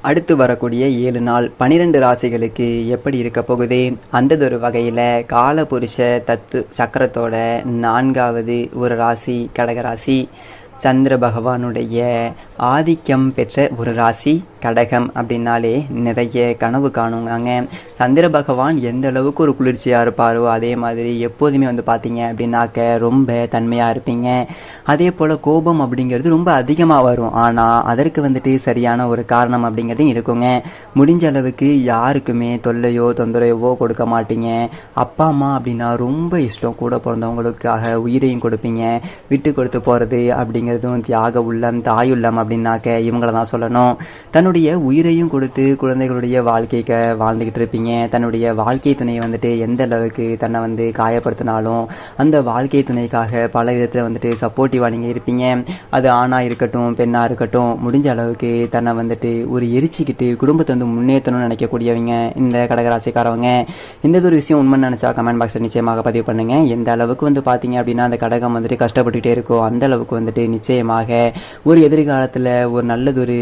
அடுத்து வரக்கூடிய 7 நாள் 12 ராசிகளுக்கு எப்படி இருக்க போகுது? அந்ததொரு வகையில் காலபுருஷ தத்து சக்கரத்தோட 4வது ஒரு ராசி கடகராசி. சந்திர பகவானுடைய ஆதிக்கம் பெற்ற ஒரு ராசி கடகம். அப்படின்னாலே நிறைய கனவு காணுங்க. சந்திர பகவான் எந்த அளவுக்கு ஒரு குளிர்ச்சியாக இருப்பாரோ அதே மாதிரி எப்போதுமே பார்த்தீங்க அப்படின்னாக்க ரொம்ப தன்மையாக இருப்பீங்க. அதே போல் கோபம் அப்படிங்கிறது ரொம்ப அதிகமாக வரும். ஆனால் அதற்கு சரியான ஒரு காரணம் அப்படிங்கிறதும் இருக்குங்க. முடிஞ்ச அளவுக்கு யாருக்குமே தொல்லையோ தொந்தரவோ கொடுக்க மாட்டீங்க. அப்பா அம்மா அப்படின்னா ரொம்ப இஷ்டம். கூட பிறந்தவங்களுக்காக உயிரையும் கொடுப்பீங்க. விட்டு கொடுத்து போகிறது அப்படிங்கிறதும் தியாக உள்ளம் தாயுள்ளம் அப்படின்னாக்க இவங்கள தான் சொல்லணும். தன்னுடைய உயிரையும் கொடுத்து குழந்தைகளுடைய வாழ்க்கைக்கு வாழ்ந்துக்கிட்டு இருப்பீங்க. தன்னுடைய வாழ்க்கை துணையை எந்த அளவுக்கு தன்னை காயப்படுத்தினாலும் அந்த வாழ்க்கை துணைக்காக பல விதத்தில் சப்போர்ட்டிவாக நீங்கள் இருப்பீங்க. அது ஆணாக இருக்கட்டும் பெண்ணாக இருக்கட்டும் முடிஞ்ச அளவுக்கு தன்னை ஒரு எரிச்சிக்கிட்டு குடும்பத்தை முன்னேற்றணும்னு நினைக்கக்கூடியவங்க இந்த கடகராசிக்காரவங்க. இந்த ஒரு விஷயம் உண்மை நினச்சா கமெண்ட் பாக்ஸில் நிச்சயமாக பதிவு பண்ணுங்கள். எந்த அளவுக்கு பார்த்தீங்க அப்படின்னா அந்த கடகம் கஷ்டப்பட்டுக்கிட்டே இருக்கோ அந்த அளவுக்கு நிச்சயமாக ஒரு எதிர்காலத்தில் ஒரு நல்லதொரு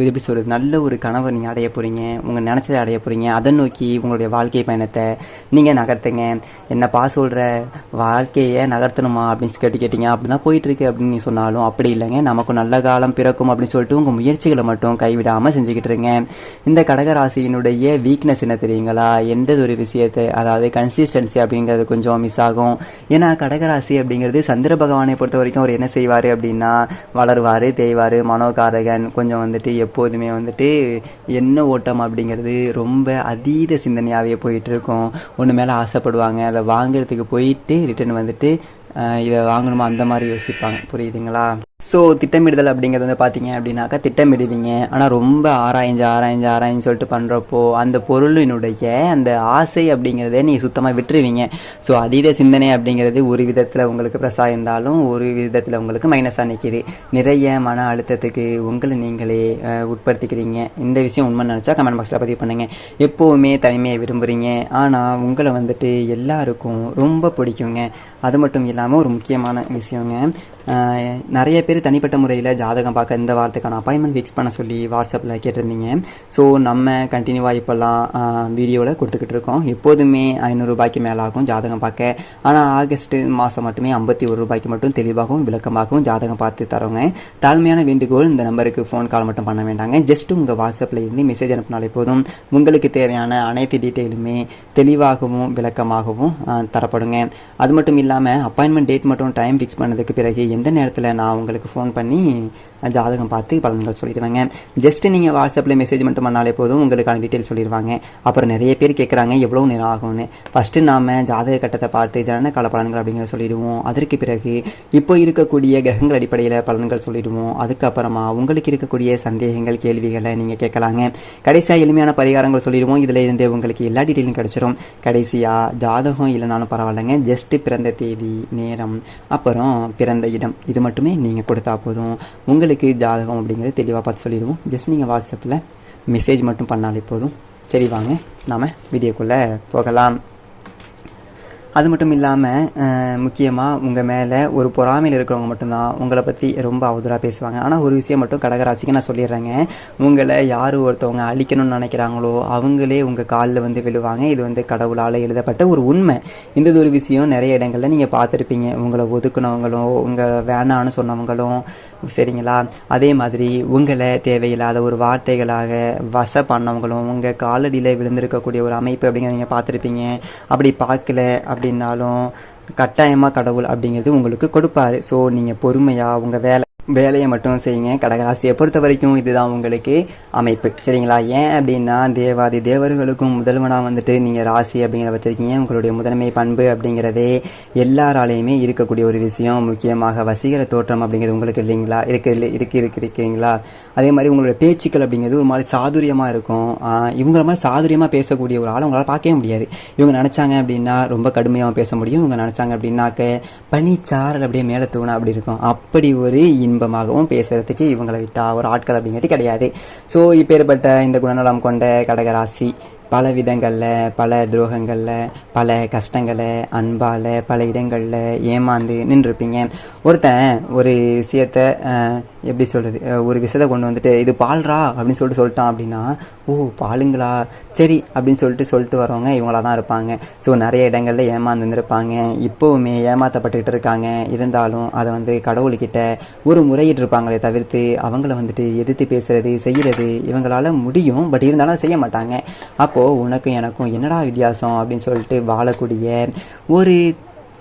எப்படி சொல்கிறது நல்ல ஒரு கனவை நீங்கள் அடைய போகிறீங்க. உங்கள் நினச்சதை அடைய போகிறீங்க. அதை நோக்கி உங்களுடைய வாழ்க்கை பயணத்தை நீங்கள் நகர்த்துங்க. என்னப்பா சொல்கிற வாழ்க்கையை நகர்த்தணுமா அப்படின்னு கேட்டீங்க. அப்படி தான் போயிட்டுருக்கு அப்படின்னு நீ சொன்னாலும் அப்படி இல்லைங்க. நமக்கு நல்ல காலம் பிறக்கும் அப்படின்னு சொல்லிட்டு உங்கள் முயற்சிகளை மட்டும் கைவிடாமல் செஞ்சுக்கிட்டு இருங்க. இந்த கடகராசியினுடைய வீக்னஸ் என்ன தெரியுங்களா? எந்த ஒரு விஷயத்தை அதாவது கன்சிஸ்டன்சி அப்படிங்கிறது கொஞ்சம் மிஸ் ஆகும். ஏன்னா கடகராசி அப்படிங்கிறது சந்திர பகவானை பொறுத்த வரைக்கும் அவர் என்ன செய்வார் அப்படின்னா வளருவார் தேய்வார் மனோகாரகன். கொஞ்சம் எப்போதுமே என்ன ஓட்டம் அப்படிங்கிறது ரொம்ப அதீத சிந்தனையாகவே போயிட்டு இருக்கும். ஒன்று மேலே ஆசைப்படுவாங்க. அதை வாங்கிறதுக்கு போயிட்டு ரிட்டர்ன் இதை வாங்கணுமா அந்த மாதிரி யோசிப்பாங்க. புரியுதுங்களா? ஸோ திட்டமிடுதல் அப்படிங்கிறது பார்த்தீங்க அப்படின்னாக்கா திட்டமிடுவீங்க. ஆனால் ரொம்ப ஆராய்ஞ்சு சொல்லிட்டு பண்ணுறப்போ அந்த பொருளினுடைய அந்த ஆசை அப்படிங்கிறத நீங்கள் சுத்தமாக விட்டுருவீங்க. ஸோ அதீத சிந்தனை அப்படிங்கிறது ஒரு விதத்தில் உங்களுக்கு ப்ளஸ்ஸாக இருந்தாலும் ஒரு விதத்தில் உங்களுக்கு மைனஸாக நிற்கிது. நிறைய மன அழுத்தத்துக்கு உங்களை நீங்களே உட்படுத்திக்கிறீங்க. இந்த விஷயம் உண்மை நினச்சா கமெண்ட் பாக்ஸில் பதிவு பண்ணுங்கள். எப்போவுமே தனிமையை விரும்புகிறீங்க. ஆனால் உங்களை எல்லாருக்கும் ரொம்ப பிடிக்குங்க. அது மட்டும் இல்லாமல் ஒரு முக்கியமான விஷயங்க, நிறைய பேர் தனிப்பட்ட முறையில் ஜாதகம் பார்க்க இந்த வாரத்துக்கான அப்பாயின்மெண்ட் ஃபிக்ஸ் பண்ண சொல்லி வாட்ஸ்அப்பில் கேட்டிருந்தீங்க. ஸோ நம்ம கண்டினியூவாக இப்போல்லாம் வீடியோவில் கொடுத்துக்கிட்டு இருக்கோம். எப்போதுமே 500 ரூபாய்க்கு மேலே ஆகும் ஜாதகம் பார்க்க. ஆனால் ஆகஸ்ட் மாதம் மட்டுமே 51 ரூபாய்க்கு மட்டும் தெளிவாகவும் விளக்கமாகவும் ஜாதகம் பார்த்து தரோங்க. தாழ்மையான வேண்டுகோள், இந்த நம்பருக்கு ஃபோன் கால் மட்டும் பண்ண வேண்டாங்க. ஜஸ்ட் உங்கள் வாட்ஸ்அப்பில் இருந்து மெசேஜ் அனுப்பினாலே போதும். உங்களுக்கு தேவையான அனைத்து டீட்டெயிலுமே தெளிவாகவும் விளக்கமாகவும் தரப்படுங்க. அது மட்டும் இல்லாமல் அப்பாயின்மெண்ட் டேட் மட்டும் டைம் ஃபிக்ஸ் பண்ணதுக்கு பிறகு எந்த நேரத்தில் நான் உங்களுக்கு ஃபோன் பண்ணி ஜாதகம் பார்த்து பலன்கள் சொல்லிடுவாங்க. ஜஸ்ட்டு நீங்கள் வாட்ஸ்அப்பில் மெசேஜ் மட்டும் பண்ணாலே போதும், உங்களுக்கான டீட்டெயில் சொல்லிடுவாங்க. அப்புறம் நிறைய பேர் கேட்குறாங்க எவ்வளோ நேரம் ஆகும்னு. ஃபஸ்ட்டு நாம் ஜாதக கட்டத்தை பார்த்து ஜனன கால பலன்கள் அப்படிங்கிற சொல்லிடுவோம். அதற்கு பிறகு இப்போ இருக்கக்கூடிய கிரகங்கள் அடிப்படையில் பலன்கள் சொல்லிடுவோம். அதுக்கப்புறமா உங்களுக்கு இருக்கக்கூடிய சந்தேகங்கள் கேள்விகளை நீங்கள் கேட்கலாங்க. கடைசியாக எளிமையான பரிகாரங்கள் சொல்லிடுவோம். இதில் இருந்து உங்களுக்கு எல்லா டீட்டெயிலும் கிடச்சிரும். கடைசியாக ஜாதகம் இல்லைனாலும் பரவாயில்லைங்க, ஜஸ்ட்டு பிறந்த தேதி நேரம் அப்புறம் பிறந்த இடம் இது மட்டுமே நீங்கள் கொடுத்தா போதும். உங்களுக்கு ஜாதகம் அப்படிங்கிறது தெளிவாக பார்த்து சொல்லிடுவோம். ஜஸ்ட் நீங்கள் வாட்ஸ்அப்பில் மெசேஜ் மட்டும் பண்ணாலே போதும். சரி வாங்க நாம் வீடியோக்குள்ளே போகலாம். அது மட்டும் இல்லாமல் முக்கியமாக உங்கள் மேலே ஒரு பொறாமையில் இருக்கிறவங்க மட்டும்தான் உங்களை பற்றி ரொம்ப அவதூறாக பேசுவாங்க. ஆனால் ஒரு விஷயம் மட்டும் கடகராசிக்கு நான் சொல்லிடுறேங்க, உங்களை யார் ஒருத்தவங்க அழிக்கணும்னு நினைக்கிறாங்களோ அவங்களே உங்கள் காலில் விழுவாங்க. இது கடவுளால் எழுதப்பட்ட ஒரு உண்மை. இந்த ஒரு விஷயம் நிறைய இடங்களில் நீங்கள் பார்த்துருப்பீங்க. உங்களை ஒதுக்குனவங்களும் உங்களை வேணான்னு சொன்னவங்களும் சரிங்களா. அதே மாதிரி உங்களை தேவையில்லாத ஒரு வார்த்தைகளாக வச பண்ணவங்களும் உங்கள் காலடியில் விழுந்திருக்கக்கூடிய ஒரு அமைப்பு அப்படிங்கிறத நீங்கள் பார்த்துருப்பீங்க. அப்படி பார்க்கல அப்படின்னாலும் கட்டாயமாக கடவுள் அப்படிங்கிறது உங்களுக்கு கொடுப்பாரு. ஸோ நீங்கள் பொறுமையாக உங்கள் வேலையை மட்டும் செய்யுங்க. கடகராசியை பொறுத்த வரைக்கும் இதுதான் உங்களுக்கு அமைப்பு சரிங்களா. ஏன் அப்படின்னா தேவாதி தேவர்களுக்கும் முதல்வனாக நீங்கள் ராசி அப்படிங்கிறத வச்சுருக்கீங்க. உங்களுடைய முதன்மை பண்பு அப்படிங்கிறதே எல்லாராலையுமே இருக்கக்கூடிய ஒரு விஷயம். முக்கியமாக வசீகர தோற்றம் அப்படிங்கிறது உங்களுக்கு இல்லைங்களா இருக்கீங்களா. அதே மாதிரி உங்களுடைய பேச்சுக்கள் அப்படிங்கிறது ஒரு மாதிரி சாதுரியமாக இருக்கும். இவங்கள மாதிரி சாதுரியமாக பேசக்கூடிய ஒரு ஆளை உங்களால் பார்க்கவே முடியாது. இவங்க நினச்சாங்க அப்படின்னா ரொம்ப கடுமையாக பேச முடியும். இவங்க நினச்சாங்க அப்படின்னாக்க பனிச்சாரல் அப்படியே மேலே தூணா அப்படி இருக்கும். அப்படி ஒரு இன்பமாகவும் பேசுறதுக்கு இவங்களை விட்டா ஒரு ஆட்கள் அப்படிங்கிறது கிடையாது. ஸோ இப்பேற்பட்ட இந்த குணநலம் கொண்ட கடகராசி பல விதங்களில், பல துரோகங்களில், பல கஷ்டங்களை அன்பால் பல இடங்களில் ஏமாந்து நின்றுருப்பீங்க. ஒருத்தன் ஒரு விஷயத்த எப்படி சொல்கிறது, ஒரு விஷயத்தை கொண்டு வந்துட்டு இது பால்ரா அப்படின்னு சொல்லிட்டான் அப்படின்னா, ஓ பாலுங்களா சரி அப்படின்னு சொல்லிட்டு வரவங்க இவங்களா தான் இருப்பாங்க. ஸோ நிறைய இடங்களில் ஏமாந்துருப்பாங்க, இப்போவுமே ஏமாற்றப்பட்டுக்கிட்டு இருக்காங்க. இருந்தாலும் அதை வந்து கடவுள்கிட்ட ஒரு முறையிட்டு இருப்பாங்களே தவிர்த்து அவங்கள வந்துட்டு எதிர்த்து பேசுகிறது செய்கிறது இவங்களால முடியும், பட் இருந்தாலும் செய்ய மாட்டாங்க. அப்போது உனக்கும் எனக்கும் என்னடா வித்தியாசம் அப்படின்னு சொல்லிட்டு வாழக்கூடிய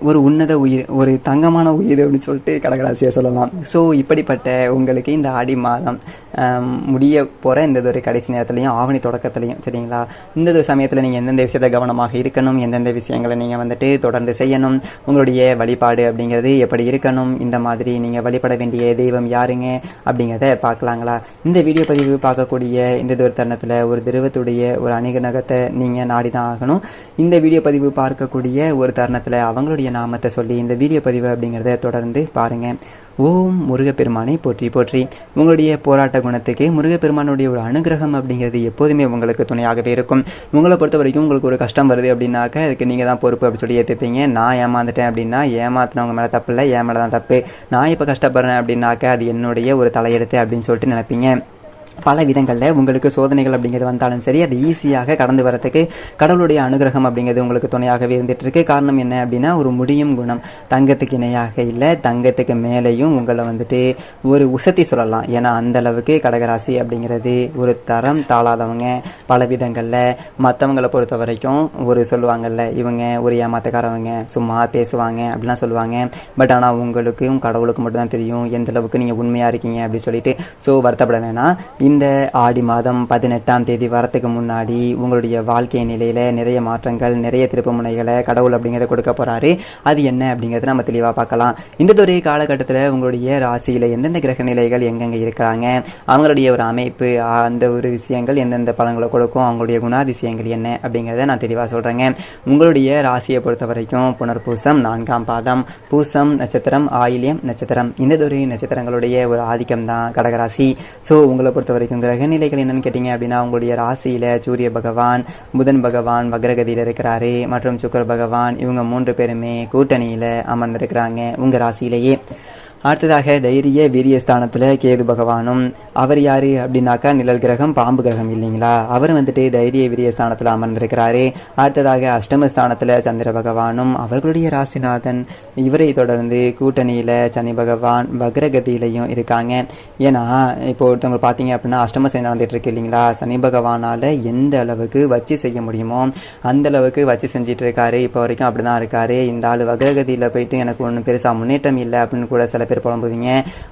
ஒரு உன்னத உயிர், ஒரு தங்கமான உயிர் அப்படின்னு சொல்லிட்டு கடகராசியை சொல்லலாம். ஸோ இப்படிப்பட்ட உங்களுக்கு இந்த ஆடி மாதம் முடிய போகிற இந்த ஒரு கடைசி நேரத்துலையும் ஆவணி தொடக்கத்துலையும் சரிங்களா, இந்த ஒரு சமயத்தில் நீங்கள் எந்தெந்த விஷயத்தை கவனமாக இருக்கணும், எந்தெந்த விஷயங்களை நீங்கள் வந்துட்டு தொடர்ந்து செய்யணும், உங்களுடைய வழிபாடு அப்படிங்கிறது எப்படி இருக்கணும், இந்த மாதிரி நீங்கள் வழிபட வேண்டிய தெய்வம் யாருங்க அப்படிங்கிறத பார்க்கலாங்களா. இந்த வீடியோ பதிவு பார்க்கக்கூடிய இந்த ஒரு தருணத்தில் ஒரு தெய்வத்துடைய ஒரு அணுகுநகத்தை நீங்கள் நாடி தான் ஆகணும். இந்த வீடியோ பதிவு பார்க்கக்கூடிய ஒரு தருணத்தில் அவங்களுடைய நாமத்தை சொல்லி இந்த வீடியோ பதிவு அப்படிங்கிறத தொடர்ந்து பாருங்கள். ஓம் முருகப்பெருமானை போற்றி போற்றி. உங்களுடைய போராட்ட குணத்துக்கு முருகப்பெருமானுடைய ஒரு அனுகிரகம் அப்படிங்கிறது எப்போதுமே உங்களுக்கு துணையாகவே இருக்கும். உங்களை பொறுத்த வரைக்கும் உங்களுக்கு ஒரு கஷ்டம் வருது அப்படின்னாக்க அதுக்கு நீங்கள் தான் பொறுப்பு அப்படின்னு சொல்லி ஏற்றுப்பீங்க. நான் ஏமாந்துட்டேன் அப்படின்னா ஏமாத்தினவங்க மேலே தப்பு இல்லை, என் மேலே தான் தப்பு. நான் இப்போ கஷ்டப்படுறேன் அப்படின்னாக்க அது என்னுடைய ஒரு தலையெடுத்து அப்படின்னு சொல்லிட்டு நினைப்பீங்க. பல விதங்களில் உங்களுக்கு சோதனைகள் அப்படிங்கிறது வந்தாலும் சரி, அது ஈஸியாக கடந்து வரத்துக்கு கடவுளுடைய அனுகிரகம் அப்படிங்கிறது உங்களுக்கு துணையாகவே இருந்துகிட்ருக்கு. காரணம் என்ன அப்படின்னா, ஒரு முடியும் குணம். தங்கத்துக்கு இணையாக இல்லை, தங்கத்துக்கு மேலேயும் உங்களை வந்துட்டு ஒரு உசத்தி சொல்லலாம். ஏன்னா அந்தளவுக்கு கடகராசி அப்படிங்கிறது ஒரு தரம் தாழாதவங்க. பல விதங்களில் மற்றவங்களை பொறுத்த வரைக்கும் ஒரு சொல்லுவாங்கள்ல, இவங்க ஒரு ஏமாத்தக்காரவங்க, சும்மா பேசுவாங்க அப்படிலாம் சொல்லுவாங்க. பட் ஆனால் உங்களுக்கும் கடவுளுக்கு மட்டும்தான் தெரியும் எந்தளவுக்கு நீங்கள் உண்மையாக இருக்கீங்க அப்படின்னு சொல்லிட்டு. ஸோ வருத்தப்பட வேணாம். இந்த ஆடி மாதம் 18ஆம் தேதி வரத்துக்கு முன்னாடி உங்களுடைய வாழ்க்கை நிலையில் நிறைய மாற்றங்கள், நிறைய திருப்பு முனைகளை கடவுள் அப்படிங்கிறத கொடுக்க போகிறாரு. அது என்ன அப்படிங்கிறத நம்ம தெளிவாக பார்க்கலாம். இந்த ஒரு காலகட்டத்தில் உங்களுடைய ராசியில் எந்தெந்த கிரக நிலைகள் எங்கெங்கே இருக்கிறாங்க, அவங்களுடைய ஒரு அமைப்பு, அந்த ஒரு விஷயங்கள் எந்தெந்த பலன்களை கொடுக்கும், அவங்களுடைய குணாதிசயங்கள் என்ன அப்படிங்கிறத நான் தெளிவாக சொல்கிறேங்க. உங்களுடைய ராசியை பொறுத்த வரைக்கும் புனர்பூசம் 4ஆம் பாதம், பூசம் நட்சத்திரம், ஆயில்யம் நட்சத்திரம், இந்த ஒரு நட்சத்திரங்களுடைய ஒரு ஆதிக்கம் தான் கடகராசி. ஸோ உங்களை பொறுத்த வரைக்கும் கிரக நிலைகள் என்னன்னு கேட்டிங்க அப்படின்னா, உங்களுடைய ராசியில் சூரிய பகவான், புதன் பகவான் வக்ரகதியில் இருக்கிறாரு மற்றும் சுக்கிர பகவான், இவங்க 3 பேருமே கூட்டணியில் அமர்ந்திருக்கிறாங்க உங்கள் ராசியிலேயே. அடுத்ததாக தைரிய வீரியஸ்தானத்தில் கேது பகவானும், அவர் யார் அப்படின்னாக்கா நிழல் கிரகம், பாம்பு கிரகம் இல்லைங்களா, அவர் வந்துட்டு தைரிய வீரியஸ்தானத்தில் அமர்ந்திருக்கிறாரு. அடுத்ததாக அஷ்டமஸ்தானத்தில் சந்திர பகவானும், அவர்களுடைய ராசிநாதன். இவரை தொடர்ந்து கூட்டணியில் சனி பகவான் வக்ரகதியிலையும் இருக்காங்க. ஏன்னா இப்போ ஒருத்தவங்க பார்த்தீங்க அப்படின்னா அஷ்டம சனி நடந்துட்டு இருக்கு இல்லைங்களா, சனி பகவானால் எந்த அளவுக்கு வச்சு செய்ய முடியுமோ அந்த அளவுக்கு வச்சு செஞ்சிட்டு இருக்காரு. இப்போ வரைக்கும் அப்படி தான் இருக்காரு. இந்த ஆள் வக்ரகதியில் போயிட்டு எனக்கு ஒன்றும் பெருசாக முன்னேற்றம் இல்லை அப்படின்னு கூட சில பேர் புலம்புவீங்க.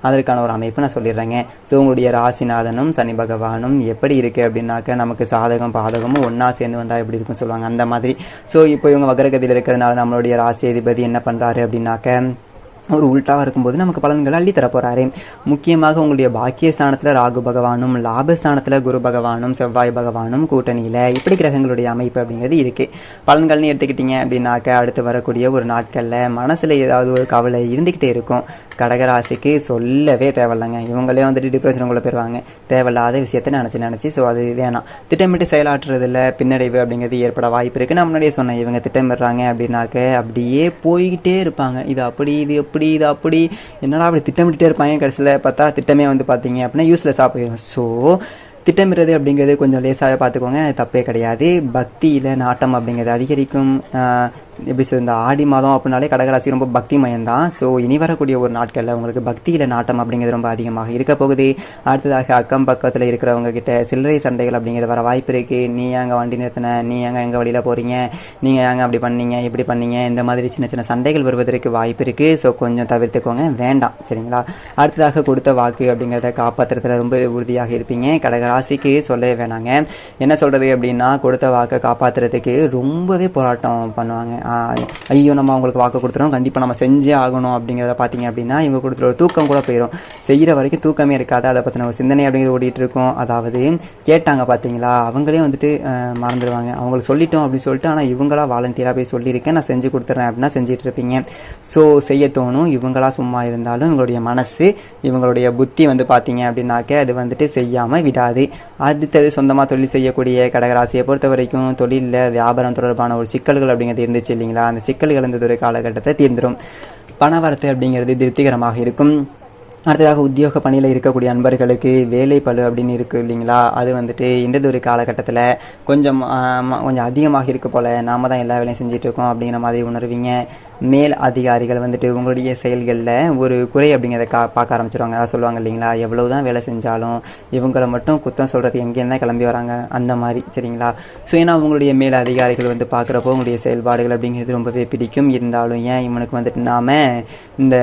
அதற்கான ஒரு அமைப்பு நான் சொல்லிடுறேங்க. ஸோ உங்களுடைய ராசிநாதனும் சனி பகவானும் எப்படி இருக்குது அப்படின்னாக்க, நமக்கு சாதகம் பாதகமும் ஒன்றா சேர்ந்து வந்தால் எப்படி இருக்குன்னு சொல்லுவாங்க, அந்த மாதிரி. ஸோ இப்போ இவங்க வக்ரகதியில் இருக்கிறதுனால நம்மளுடைய ராசி அதிபதி என்ன பண்ணுறாரு அப்படின்னாக்க, ஒரு உள்டாக இருக்கும்போது நமக்கு பலன்களை அள்ளி தரப்போகிறாரு. முக்கியமாக உங்களுடைய பாக்கியஸ்தானத்தில் ராகு பகவானும், லாபஸ்தானத்தில் குரு பகவானும், செவ்வாய் பகவானும் கூட்டணியில் இப்படி கிரகங்களுடைய அமைப்பு அப்படிங்கிறது இருக்குது. பலன்கள்னு எடுத்துக்கிட்டிங்க அப்படின்னாக்க, அடுத்து வரக்கூடிய ஒரு நாட்களில் மனசில் ஏதாவது ஒரு கவலை இருந்துக்கிட்டே இருக்கும். கடகராசிக்கு சொல்லவே தேவையில்லைங்க. இவங்களே வந்துட்டு டிப்ரெஷனுக்குள்ளே போயிடுவாங்க தேவையில்லாத விஷயத்தை நினச்சி. ஸோ அது வேணாம். திட்டமிட்டு செயலாற்றுறதில் பின்னடைவு அப்படிங்கிறது ஏற்பட வாய்ப்பு இருக்குது. நான் முன்னாடியே சொன்னேன், இவங்க திட்டமிடுறாங்க அப்படின்னாக்க அப்படியே போய்கிட்டே இருப்பாங்க. இது அப்படி, இது இது அப்படி, என்னடா அப்படி திட்டமிட்டே இருப்பாங்க. கடைசியில் பார்த்தா திட்டமே வந்து பார்த்தீங்க அப்படின்னா யூஸ்லெஸ்ஸாக போயிடும். ஸோ திட்டமிடுறது அப்படிங்கிறது கொஞ்சம் லேசாகவே பார்த்துக்கோங்க, அது தப்பே கிடையாது. பக்தியில் நாட்டம் அப்படிங்கிறது அதிகரிக்கும். எப்படி சொல்ல, இந்த ஆடி மாதம் அப்படின்னாலே கடகராசி ரொம்ப பக்தி மயம்தான். ஸோ இனி வரக்கூடிய ஒரு நாட்களில் உங்களுக்கு பக்தியில் நாட்டம் அப்படிங்கிறது ரொம்ப அதிகமாக இருக்க போகுது. அடுத்ததாக அக்கம் பக்கத்தில் இருக்கிறவங்க கிட்ட சில்லறை சண்டைகள் அப்படிங்கிறது வர வாய்ப்பு இருக்குது. நீ ஏங்க வண்டி நிறுத்தின, நீ ஏங்க எங்கள் வழியில் போகிறீங்க, நீங்கள் ஏங்க அப்படி பண்ணீங்க இப்படி பண்ணீங்க, இந்த மாதிரி சின்ன சின்ன சண்டைகள் வருவதற்கு வாய்ப்பு இருக்குது. ஸோ கொஞ்சம் தவிர்த்துக்கோங்க, வேண்டாம் சரிங்களா. அடுத்ததாக கொடுத்த வாக்கு அப்படிங்கிறத காப்பாற்றுறதுல ரொம்ப உறுதியாக இருப்பீங்க. கடகராசிக்கு சொல்லவே வேணாங்க. என்ன சொல்கிறது அப்படின்னா, கொடுத்த வாக்கை காப்பாற்றுறதுக்கு ரொம்பவே போராட்டம் பண்ணுவாங்க. ஐயோ நம்ம அவங்களுக்கு வாக்கு கொடுத்துறோம், கண்டிப்பாக நம்ம செஞ்சே ஆகணும் அப்படிங்கிறத பார்த்தீங்க அப்படின்னா இவங்க கொடுத்துற ஒரு தூக்கம் கூட போயிடும். செய்கிற வரைக்கும் தூக்கமே இருக்காது. அதை பற்றின ஒரு சிந்தனை அப்படிங்கிறது ஓடிட்டு இருக்கும். அதாவது கேட்டாங்க பார்த்தீங்களா, அவங்களே வந்துட்டு மறந்துடுவாங்க. அவங்களுக்கு சொல்லிட்டோம் அப்படின்னு சொல்லிட்டு, ஆனால் இவங்களா வாலண்டியராக போய் சொல்லியிருக்கேன், நான் செஞ்சு கொடுத்துட்றேன் அப்படின்னா செஞ்சுட்டு இருப்பீங்க. ஸோ செய்ய தோணும். இவங்களா சும்மா இருந்தாலும் இவங்களுடைய மனசு, இவங்களுடைய புத்தி வந்து பார்த்தீங்க அப்படின்னாக்க அது வந்துட்டு செய்யாமல் விடாது. அடுத்தது சொந்தமாக தொழில் செய்யக்கூடிய கடகராசியை பொறுத்த வரைக்கும் தொழிலில் வியாபாரம் தொடர்பான ஒரு சிக்கல்கள் அப்படிங்கிறது இருந்துச்சு இல்லைங்களா, அந்த சிக்கல்கள் இந்த ஒரு காலகட்டத்தை தீர்ந்துடும். பணவரத்து அப்படிங்கிறது திருப்திகரமாக இருக்கும். அடுத்ததாக உத்தியோக பணியில் இருக்கக்கூடிய அன்பர்களுக்கு வேலை பளு அப்படின்னு இருக்குது இல்லைங்களா, அது வந்துட்டு இந்த ஒரு காலகட்டத்தில் கொஞ்சம் அதிகமாக இருக்க போல், நாம் தான் எல்லா வேலையும் செஞ்சிட்ருக்கோம் அப்படிங்கிற மாதிரி உணர்வீங்க. மேல் அதிகாரிகள் வந்துட்டு உங்களுடைய செயல்களில் ஒரு குறை அப்படிங்கிறத பார்க்க ஆரம்பிச்சிருவாங்க. அதான் சொல்லுவாங்க இல்லைங்களா, எவ்வளவு தான் வேலை செஞ்சாலும் இவங்களை மட்டும் குத்தம் சொல்கிறது எங்கேருந்து தான் கிளம்பி வராங்க அந்த மாதிரி, சரிங்களா. ஸோ ஏன்னா உங்களுடைய மேல் அதிகாரிகள் வந்து பார்க்குறப்போ உங்களுடைய செயல்பாடுகள் அப்படிங்கிறது ரொம்பவே பிடிக்கும். இருந்தாலும் ஏன் இவனுக்கு வந்துட்டு நாம் இந்த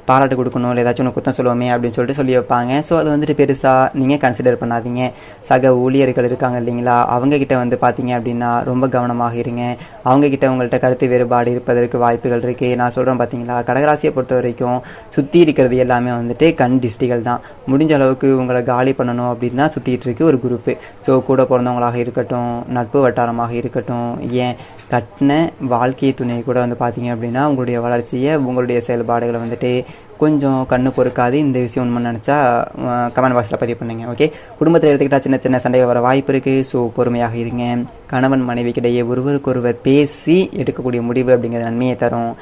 பாராட்டு கொடுக்கணும், இல்லை ஏதாச்சும் ஒன்று குத்தம் சொல்லுவோமே அப்படின்னு சொல்லிட்டு சொல்லி வைப்பாங்க. ஸோ அது வந்துட்டு பெருசாக நீங்கள் கன்சிடர் பண்ணாதீங்க. சக ஊழியர்கள் இருக்காங்க இல்லைங்களா, அவங்கக்கிட்ட வந்து பார்த்தீங்க அப்படின்னா ரொம்ப கவனமாக இருங்க. அவங்கக்கிட்ட உங்கள்கிட்ட கருத்து வேறுபாடு இருப்பதற்கு வாய்ப்புகள் இருக்குது. நான் சொல்கிறேன் பார்த்தீங்களா, கடகராசியை பொறுத்த வரைக்கும் சுற்றி இருக்கிறது எல்லாமே வந்துட்டு கண் திஷ்டிகள் தான். முடிஞ்ச அளவுக்கு உங்களை காலி பண்ணணும் அப்படின்னு தான் சுற்றிட்டு இருக்கு ஒரு குரூப்பு. ஸோ கூட பிறந்தவங்களாக இருக்கட்டும், நட்பு வட்டாரமாக இருக்கட்டும், ஏன் கட்டின வாழ்க்கை துணை கூட வந்து பார்த்தீங்க அப்படின்னா உங்களுடைய வளர்ச்சியை, உங்களுடைய செயல்பாடுகளை வந்துட்டு கொஞ்சம் கண்ணு பொறுக்காது. இந்த விஷயம் உண்மை நினச்சா கமெண்ட் பாக்ஸில் பதிவு பண்ணுங்க. ஓகே, குடும்பத்தில் எடுத்துக்கிட்டால் சின்ன சின்ன சண்டைகள் வர வாய்ப்பு இருக்குது. ஸோ பொறுமையாக இருங்க. கணவன் மனைவிக்கிடையே ஒருவருக்கொருவர் பேசி எடுக்கக்கூடிய முடிவு அப்படிங்கிறது நன்மையை தரும்.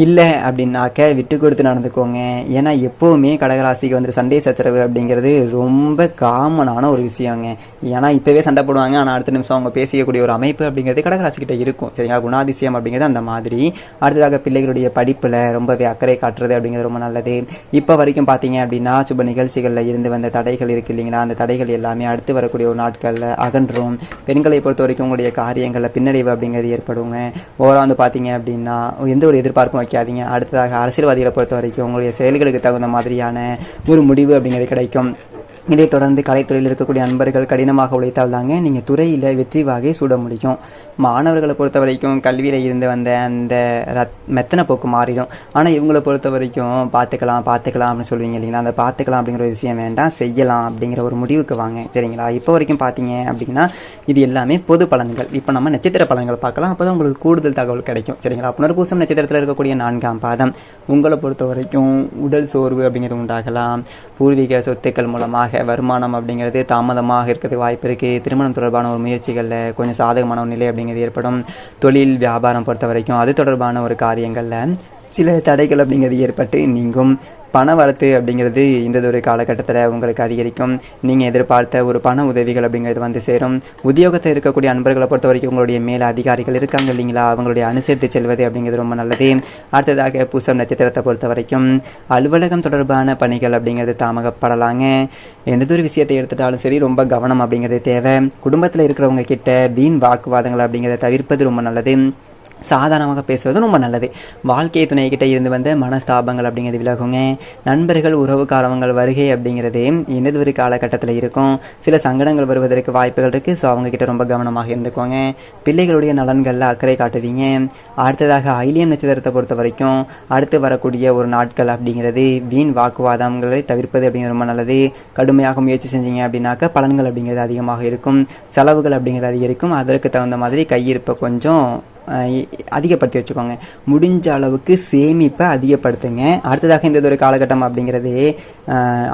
இல்லை அப்படின்னாக்க விட்டு கொடுத்து நடந்துக்கோங்க. ஏன்னா எப்போவுமே கடகராசிக்கு வந்துட்டு சண்டை சச்சரவு அப்படிங்கிறது ரொம்ப காமனான ஒரு விஷயங்க. ஏன்னா இப்போவே சண்டை போடுவாங்க, ஆனால் அடுத்த நிமிஷம் அவங்க பேசிக்கக்கூடிய ஒரு அமைப்பு அப்படிங்கிறது கடகராசிக்கிட்ட இருக்கும், சரிங்களா. குணாதிசயம் அப்படிங்கிறது அந்த மாதிரி. அடுத்ததாக பிள்ளைகளுடைய படிப்பில் ரொம்பவே அக்கறை காட்டுறது அப்படிங்கிறது ரொம்ப நல்லது. இப்போ வரைக்கும் பார்த்தீங்க அப்படின்னா சுப நிகழ்ச்சிகளில் இருந்து வந்த தடைகள் இருக்குது இல்லைங்களா, அந்த தடைகள் எல்லாமே அடுத்து வரக்கூடிய ஒரு நாட்களில் அகன்றும். பெண்களை பொறுத்த வரைக்கும் உங்களுடைய காரியங்களில் பின்னடைவு அப்படிங்கிறது ஏற்படுங்க. ஓவராக வந்து பார்த்தீங்க அப்படின்னா எந்த ஒரு எதிர்பார்ப்பும் வைக்காதீங்க. அடுத்ததாக அரசியல்வாதிகளை பொறுத்த வரைக்கும் உங்களுடைய செயல்களுக்கு தகுந்த மாதிரியான ஒரு முடிவு அப்படிங்கிறது கிடைக்கும். இதை தொடர்ந்து கலைத்துறையில் இருக்கக்கூடிய நண்பர்கள் கடினமாக உழைத்தால் தாங்க நீங்கள் துறையில் வெற்றி வாகை சூட முடியும். மாணவர்களை பொறுத்த வரைக்கும் கல்வியில் இருந்து வந்த அந்த மெத்தனை போக்கு மாறிடும். ஆனால் இவங்களை பொறுத்த வரைக்கும் பார்த்துக்கலாம் அப்படின்னு சொல்லுவீங்க இல்லைங்களா, அந்த பார்த்துக்கலாம் அப்படிங்கிற ஒரு விஷயம் வேண்டாம், செய்யலாம் அப்படிங்கிற ஒரு முடிவுக்கு வாங்க, சரிங்களா. இப்போ வரைக்கும் பார்த்தீங்க அப்படின்னா இது எல்லாமே பொது பலன்கள். இப்போ நம்ம நட்சத்திர பலன்கள் பார்க்கலாம், அப்போ தான் உங்களுக்கு கூடுதல் தகவல் கிடைக்கும், சரிங்களா. புனர்பூசம் நட்சத்திரத்தில் இருக்கக்கூடிய 4ஆம் பாதம். உங்களை பொறுத்த வரைக்கும் உடல் சோர்வு அப்படிங்கிறது உண்டாகலாம். பூர்வீக சொத்துக்கள் மூலமாக வருமானம் அப்படிங்கிறது தாமதமாக இருக்கிறதுக்கு வாய்ப்பு இருக்குது. திருமணம் தொடர்பான ஒரு முயற்சிகளில் கொஞ்சம் சாதகமான ஒரு நிலை அப்படிங்கிறது ஏற்படும். தொழில் வியாபாரம் பொறுத்த வரைக்கும் அது தொடர்பான ஒரு காரியங்களில் சில தடைகள் அப்படிங்கிறது ஏற்பட்டு நீங்கும். பண வரத்து அப்படிங்கிறது இந்த ஒரு காலகட்டத்தில் உங்களுக்கு அதிகரிக்கும். நீங்கள் எதிர்பார்த்த ஒரு பண உதவிகள் அப்படிங்கிறது வந்து சேரும். உத்தியோகத்தில் இருக்கக்கூடிய அன்பர்களை பொறுத்த வரைக்கும் உங்களுடைய மேல் அதிகாரிகள் இருக்காங்க இல்லைங்களா, அவங்களுடைய அனுசரித்து செல்வது அப்படிங்கிறது ரொம்ப நல்லது. அடுத்ததாக பூசம் நட்சத்திரத்தை பொறுத்த வரைக்கும் அலுவலகம் தொடர்பான பணிகள் அப்படிங்கிறது தாமதப்படலாங்க. எந்த ஒரு விஷயத்தை எடுத்துட்டாலும் சரி ரொம்ப கவனம் அப்படிங்கிறது தேவை. குடும்பத்தில் இருக்கிறவங்க கிட்ட வீண் வாக்குவாதங்கள் அப்படிங்கிறத தவிர்ப்பது ரொம்ப நல்லது. சாதாரணமாக பேசுவது ரொம்ப நல்லது. வாழ்க்கை துணைக்கிட்ட இருந்து வந்த மனஸ்தாபங்கள் அப்படிங்கிறது விலகுங்க. நண்பர்கள் உறவுக்காரவங்கள் வருகை அப்படிங்கிறது இந்த ஒரு காலகட்டத்தில் இருக்கும். சில சங்கடங்கள் வருவதற்கு வாய்ப்புகள் இருக்குது. ஸோ அவங்கக்கிட்ட ரொம்ப கவனமாக இருந்துக்கோங்க. பிள்ளைகளுடைய நலன்களில் அக்கறை காட்டுவீங்க. அடுத்ததாக ஐலியம் நட்சத்திரத்தை பொறுத்த வரைக்கும் அடுத்து வரக்கூடிய ஒரு நாட்கள் அப்படிங்கிறது வீண் வாக்குவாதங்களை தவிர்ப்பது அப்படிங்கிறது ரொம்ப நல்லது. கடுமையாக முயற்சி செஞ்சீங்க அப்படின்னாக்க பலன்கள் அப்படிங்கிறது அதிகமாக இருக்கும். செலவுகள் அப்படிங்கிறது அதிகரிக்கும். அதற்கு தகுந்த மாதிரி கையிருப்பை கொஞ்சம் அதிகப்படுத்தி வச்சுக்கோங்க. முடிஞ்ச அளவுக்கு சேமிப்பை அதிகப்படுத்துங்க. அடுத்ததாக இந்த ஒரு காலகட்டம் அப்படிங்கிறது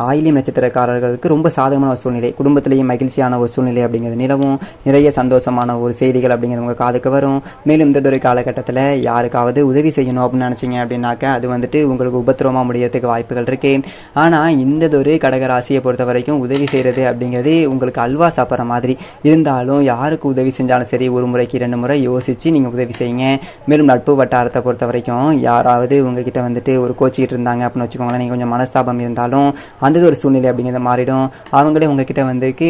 ஆயிலியம் நட்சத்திரக்காரர்களுக்கு ரொம்ப சாதகமான ஒரு சூழ்நிலை, குடும்பத்திலேயே மகிழ்ச்சியான ஒரு சூழ்நிலை அப்படிங்கிறது நிலவும். நிறைய சந்தோஷமான ஒரு செய்திகள் அப்படிங்கிறது உங்கள் காதுக்கு வரும். மேலும் இந்த ஒரு காலகட்டத்தில் யாருக்காவது உதவி செய்யணும் அப்படின்னு நினச்சிங்க அப்படின்னாக்க அது வந்துட்டு உங்களுக்கு உபத்திரமாக முடியறதுக்கு வாய்ப்புகள் இருக்குது. ஆனால் இந்த ஒரு கடகராசியை பொறுத்த வரைக்கும் உதவி செய்கிறது அப்படிங்கிறது உங்களுக்கு அல்வா சாப்பிட்ற மாதிரி இருந்தாலும் யாருக்கு உதவி செஞ்சாலும் சரி ஒரு முறைக்கு 2 முறை யோசித்து நீங்கள் உதவி செய்யுங்க. மேலும் நட்பு வட்டாரத்தை பொறுத்த வரைக்கும் யாராவது உங்ககிட்ட வந்துட்டு ஒரு கோச்சிக்கிட்டு இருந்தாங்க அப்படின்னு வச்சுக்கோங்களேன், நீங்கள் கொஞ்சம் மனஸ்தாபம் இருந்தாலும் அந்த ஒரு சூழ்நிலை அப்படிங்கிறது மாறிடும். அவங்களே உங்ககிட்ட வந்துக்கு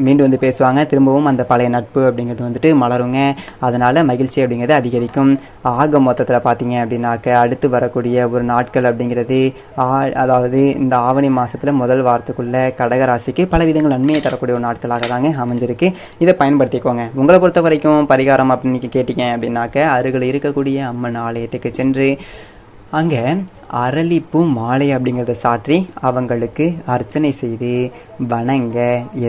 மீண்டும் வந்து பேசுவாங்க. திரும்பவும் அந்த பழைய நட்பு அப்படிங்கிறது வந்துட்டு மலருங்க. அதனால் மகிழ்ச்சி அப்படிங்கிறது அதிகரிக்கும். ஆக மொத்தத்தில் பார்த்தீங்க அப்படின்னாக்க அடுத்து வரக்கூடிய ஒரு நாட்கள் அப்படிங்கிறது அதாவது இந்த ஆவணி மாதத்தில் முதல் வாரத்துக்குள்ளே கடகராசிக்கு பல விதங்கள் நன்மையை தரக்கூடிய ஒரு நாட்களாக தாங்க அமைஞ்சிருக்கு. இதை பயன்படுத்திக்கோங்க. உங்களை பொறுத்த வரைக்கும் பரிகாரம் அப்படின்னு கேட்டீங்க அப்படின்னா அப்படின்னாக்க அருகில் இருக்கக்கூடிய அம்மன் ஆலயத்துக்கு சென்று அங்கே அரளிப்பூ மாலை அப்படிங்கிறத சாற்றி அவங்களுக்கு அர்ச்சனை செய்து வணங்க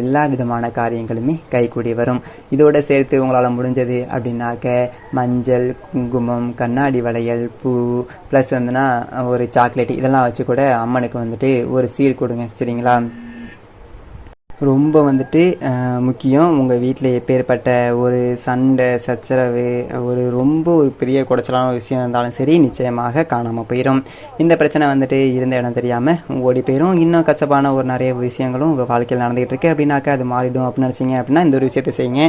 எல்லா விதமான காரியங்களுமே கைகூடி வரும். இதோடு சேர்த்து உங்களால் முடிஞ்சது அப்படின்னாக்க மஞ்சள், குங்குமம், கண்ணாடி வளையல், பூ ப்ளஸ் வந்துன்னா ஒரு சாக்லேட் இதெல்லாம் வச்சு கூட அம்மனுக்கு வந்துட்டு ஒரு சீர் கொடுங்க. சரிங்களா? ரொம்ப வந்துட்டு முக்கியம். உங்கள் வீட்டில் எப்பேற்பட்ட ஒரு சண்டை சச்சரவு ரொம்ப ஒரு பெரிய குடைச்சலான ஒரு விஷயம் இருந்தாலும் சரி நிச்சயமாக காணாமல் போயிடும். இந்த பிரச்சனை வந்துட்டு இருந்த இடம் தெரியாமல் ஓடி போயிடும். இன்னும் கச்சப்பான ஒரு நிறைய விஷயங்களும் உங்கள் வாழ்க்கையில் நடந்துகிட்டு இருக்கு அப்படின்னாக்கா அது மாறிடும் அப்படின்னு நினச்சிங்க அப்படின்னா இந்த ஒரு விஷயத்தை செய்யுங்க.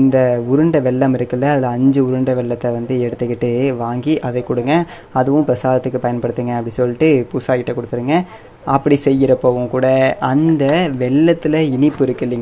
இந்த உருண்டை வெல்லம் இருக்குல்ல, அதில் 5 உருண்டை வெல்லத்தை வந்து எடுத்துக்கிட்டு வாங்கி அதை கொடுங்க. அதுவும் பிரசாதத்துக்கு பயன்படுத்துங்க அப்படி சொல்லிட்டு பூசாரிகிட்ட கொடுத்துருங்க. அப்படி செய்கிறப்பவும் கூட அந்த வெல்லத்தில் இனிப்பு இருக்கு இல்லைங்க,